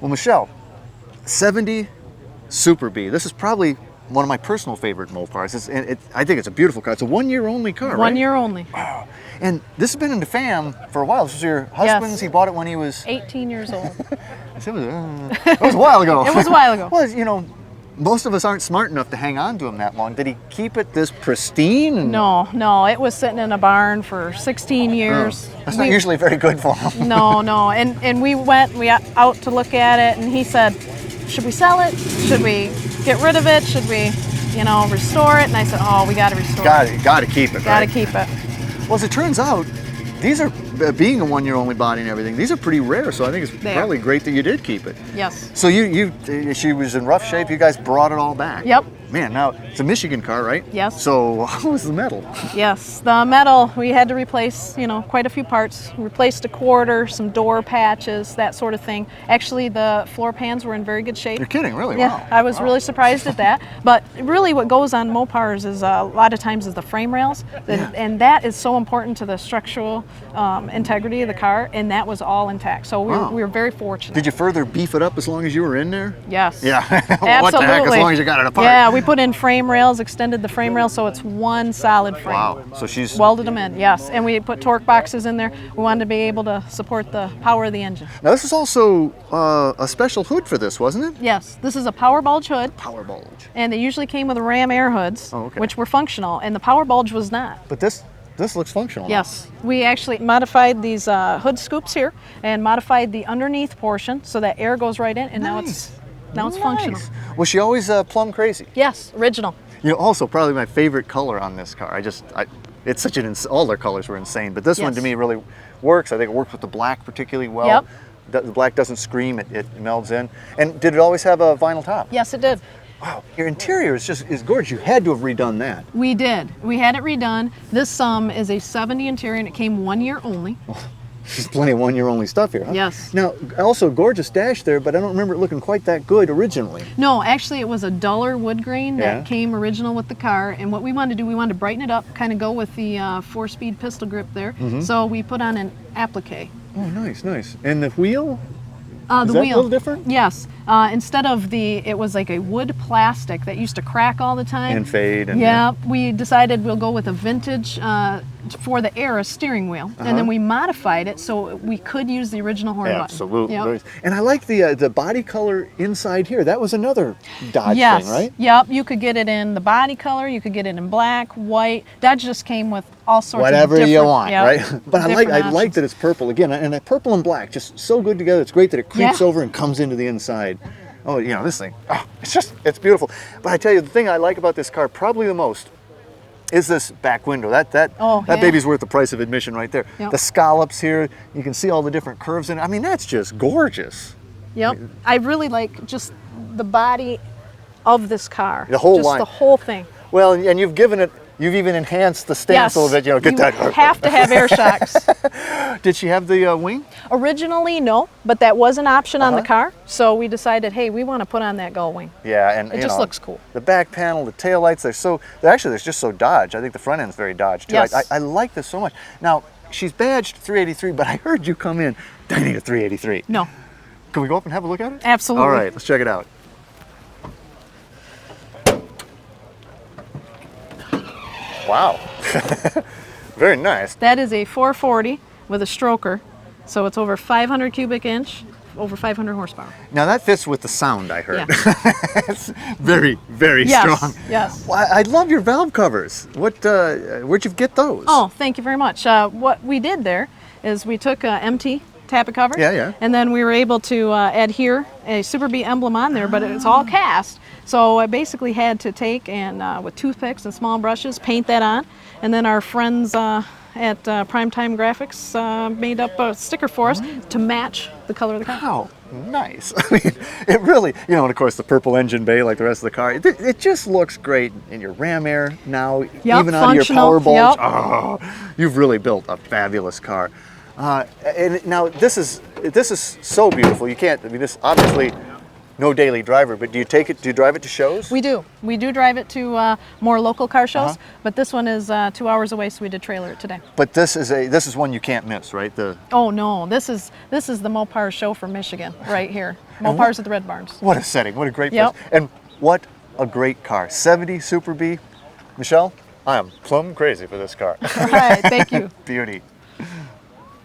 Well, Michelle, 70 Super B. This is probably one of my personal favorite Mopars. I think it's a beautiful car. It's a 1 year only car, right? 1 year only. Wow. And this has been in the fam for a while. This was your husband's. Yes. He bought it when he was 18 years old. it was a while ago. It was a while ago. Well, you know, most of us aren't smart enough to hang on to him that long. Did he keep it this pristine? No. It was sitting in a barn for 16 years. Oh, that's not usually very good for him. No. And we went out to look at it, and he said, should we sell it? Should we get rid of it? Should we, restore it? And I said, oh, we got to restore it. Got to keep it. Got to keep it. Well, as it turns out, these are, being a 1 year only body and everything, these are pretty rare. So I think it's probably great that you did keep it. Yes. So she was in rough shape. You guys brought it all back. Yep. Man, now it's a Michigan car, right? Yes. So how was the metal? Yes, the metal, we had to replace, quite a few parts. Replaced a quarter, some door patches, that sort of thing. Actually, the floor pans were in very good shape. You're kidding, really? Yeah, wow. I was really surprised at that. But really what goes on Mopars is a lot of times is the frame rails. And that is so important to the structural integrity of the car, and that was all intact. So we were very fortunate. Did you further beef it up as long as you were in there? Yes. Yeah. Absolutely. What the heck, as long as you got it apart. Yeah, we put in frame rails, extended the frame rail so it's one solid frame. Wow. So she's welded them in, yes. And we put torque boxes in there. We wanted to be able to support the power of the engine. Now this is also a special hood for this, wasn't it? Yes, this is a Power Bulge hood. Power Bulge. And they usually came with Ram air hoods, which were functional, and the Power Bulge was not. But this looks functional. Yes, we actually modified these hood scoops here and modified the underneath portion so that air goes right in, and now it's functional. Was she always Plum Crazy? Yes, original. Also probably my favorite color on this car. It's such all their colors were insane, but this one to me really works. I think it works with the black particularly well. Yep. The black doesn't scream, it melds in. And did it always have a vinyl top? Yes, it did. Wow, your interior is gorgeous. You had to have redone that. We did. We had it redone. This is a 70 interior, and it came 1 year only. There's plenty of 1 year only stuff here, huh? Yes. Now, also gorgeous dash there, but I don't remember it looking quite that good originally. No, actually it was a duller wood grain that came original with the car, and what we wanted to do, we wanted to brighten it up, kind of go with the 4-speed pistol grip there. So we put on an applique. Oh, nice. And the wheel? Is that a little different? Yes. Instead of it was like a wood plastic that used to crack all the time. And fade. We decided we'll go with a vintage for the era steering wheel. And then we modified it so we could use the original horn button. Absolutely. Yep. And I like the body color inside here. That was another Dodge thing, right? Yep. You could get it in the body color. You could get it in black, white. Dodge just came with all sorts whatever of different, you want, right? But I like that it's purple again, and that purple and black just so good together. It's great that it creeps over and comes into the inside. Oh, this thing, it's beautiful. But I tell you, the thing I like about this car probably the most is this back window. That baby's worth the price of admission right there. Yep. The scallops here, you can see all the different curves in it. I mean, that's just gorgeous. Yep. I really like just the body of this car. The whole line. The whole thing. Well, and you've even enhanced the stance a little bit. Get that. You have to have air shocks. Did she have the wing? Originally, no, but that was an option on the car. So we decided, hey, we want to put on that gull wing. Yeah, and it just looks cool. The back panel, the taillights, they're just so Dodge. I think the front end's very Dodge too. Yes. I like this so much. Now, she's badged 383, but I heard you come in, I need a 383. No. Can we go up and have a look at it? Absolutely. All right, let's check it out. Wow. Very nice. That is a 440 with a stroker, so it's over 500 cubic inch, over 500 horsepower. Now that fits with the sound, I heard. Yeah. It's very, very strong. Yes. Well, I love your valve covers. Where'd you get those? Oh, thank you very much. What we did there is we took empty tappet cover. And then we were able to adhere a Super B emblem on there, but it's all cast. So I basically had to take and with toothpicks and small brushes paint that on, and then our friends at Primetime Graphics made up a sticker for us to match the color of the car. Wow, nice. I mean, it really, and of course the purple engine bay like the rest of the car, it just looks great in your Ram Air now, even out of your Power Bulge. Oh, you've really built a fabulous car. And now this is so beautiful. You can't, this no daily driver, but do you drive it to shows? We do. We do drive it to more local car shows, but this one is 2 hours away, so we did trailer it today. But this is one you can't miss, right? Oh no, this is the Mopar show from Michigan right here. Mopars at the Red Barns. What a setting! What a great place! And what a great car! 70 Super B. Michelle, I am plumb crazy for this car. All right, thank you. Beauty.